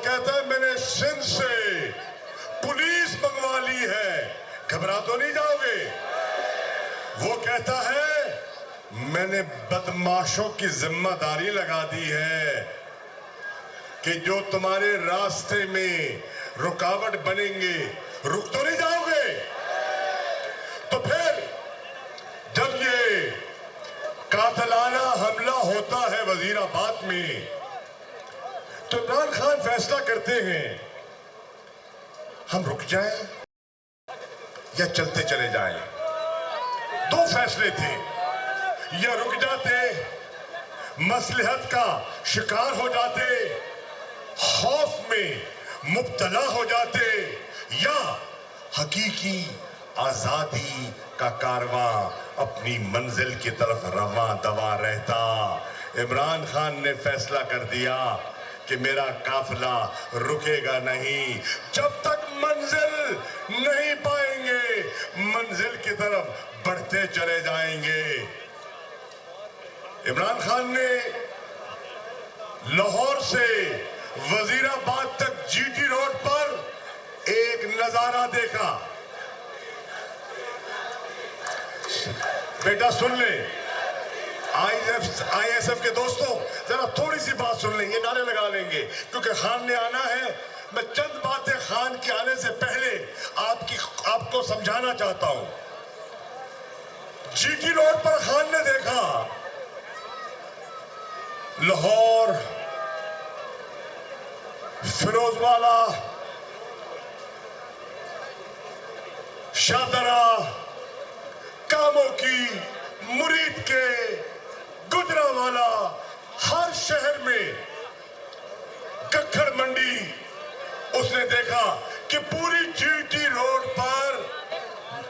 کہتا ہے میں نے سندھ سے پولیس منگوا لی ہے، گھبرا تو نہیں جاؤ گے؟ وہ کہتا ہے میں نے بدماشوں کی ذمہ داری لگا دی ہے کہ جو تمہارے راستے میں رکاوٹ بنیں گے، رک تو نہیں جاؤ گے؟ تو پھر جب یہ قاتلانہ حملہ ہوتا ہے وزیر آباد میں تو عمران خان فیصلہ کرتے ہیں ہم رک جائیں یا چلتے چلے جائیں۔ دو فیصلے تھے، یا رک جاتے، مصلحت کا شکار ہو جاتے، خوف میں مبتلا ہو جاتے، یا حقیقی آزادی کا کارواں اپنی منزل کی طرف رواں دواں رہتا۔ عمران خان نے فیصلہ کر دیا کہ میرا قافلہ رکے گا نہیں، جب تک منزل نہیں پائیں گے منزل کی طرف بڑھتے چلے جائیں گے۔ عمران خان نے لاہور سے وزیر آباد تک جی ٹی روڈ پر ایک نظارہ دیکھا۔ بیٹا سن لیں، آئی ایس ایف کے دوستوں ذرا تھوڑی سی بات سن لیں، یہ نعرے لگا لیں گے کیونکہ خان نے آنا ہے۔ میں چند باتیں خان کے آنے سے پہلے آپ کو سمجھانا چاہتا ہوں۔ جی ٹی روڈ پر خان نے دیکھا لاہور، فیروز والا، شاہدرہ، کاموں کی، مرید کے، گجرانوالہ، ہر شہر میں، ککھڑ منڈی، اس نے دیکھا کہ پوری جی ٹی روڈ پر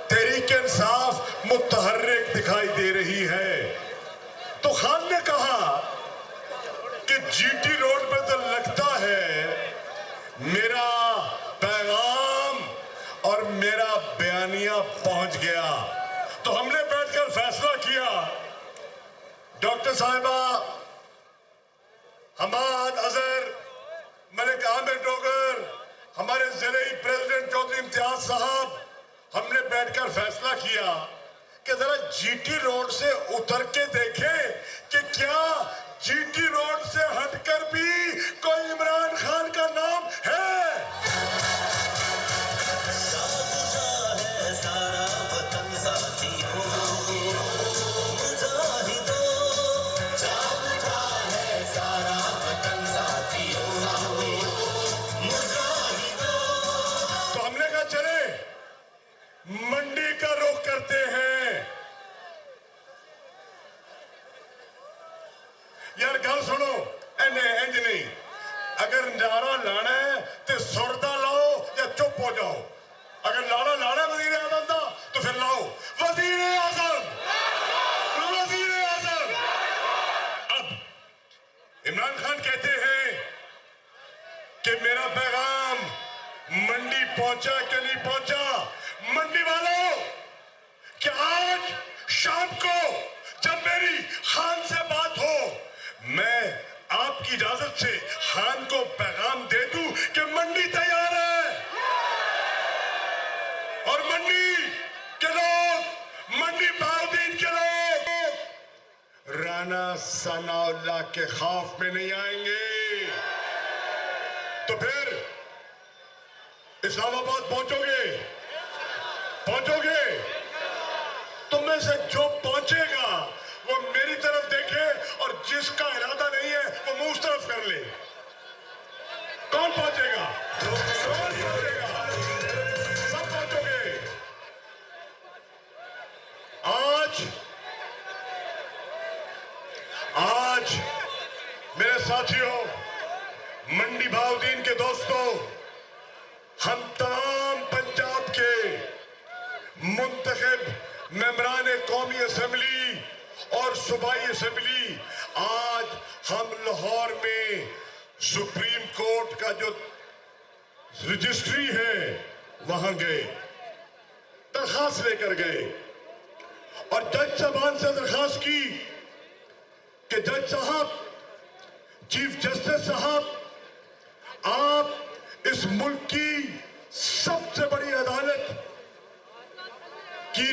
تحریک انصاف متحرک دکھائی دے رہی ہے۔ تو خان نے کہا کہ جی ٹی روڈ پر تو لگتا ہے میرا پیغام اور میرا بیانیہ پہنچ گیا۔ تو ہم نے بیٹھ کر فیصلہ کیا، ڈاکٹر صاحبہ، حماد اظہر، ملک عامر ڈوگر، ہمارے ضلعی پریزیڈنٹ چودھری امتیاز صاحب، ہم نے بیٹھ کر فیصلہ کیا کہ ذرا جی ٹی روڈ سے اتر کے دیکھیں کہ کیا جی ٹی روڈ سے ہٹ کر بھی کوئی عمران خان کا نام ہے۔ منڈی کا رخ کرتے ہیں۔ یار گل سنو، انج نہیں، اگر نعرہ لانا ہے تو سردہ لاؤ یا چپ ہو جاؤ۔ اگر نعرہ لانا ہے وزیر اعظم دا تو پھر لاؤ وزیر اعظم، وزیر اعظم۔ اب عمران خان کہتے ہیں کہ میرا پیغام منڈی پہنچا کہ نہیں پہنچا؟ منڈی والوں، کہ آج شام کو جب میری خان سے بات ہو میں آپ کی اجازت سے خان کو پیغام دے دوں کہ منڈی تیار ہے، اور منڈی کے لوگ، منڈی بہاؤدین کے لوگ رانا ثناء اللہ کے خوف میں نہیں آئیں گے۔ تو پھر اسلام آباد پہنچو گے، پہنچو گے؟ تم میں سے جو پہنچے گا وہ میری طرف دیکھے، اور جس کا ارادہ نہیں ہے وہ منہ اس طرف کر لے۔ کون پہنچے گا؟ کون پہنچے گا؟ سب پہنچو گے۔ آج میرے ساتھیوں، منڈی بہاؤدین کے دوستوں، ہم تمام پنجاب کے منتخب ممبران قومی اسمبلی اور صوبائی اسمبلی، آج ہم لاہور میں سپریم کورٹ کا جو رجسٹری ہے وہاں گئے، درخواست لے کر گئے، اور جج صاحبان سے درخواست کی کہ جج صاحب، چیف جسٹس صاحب، آپ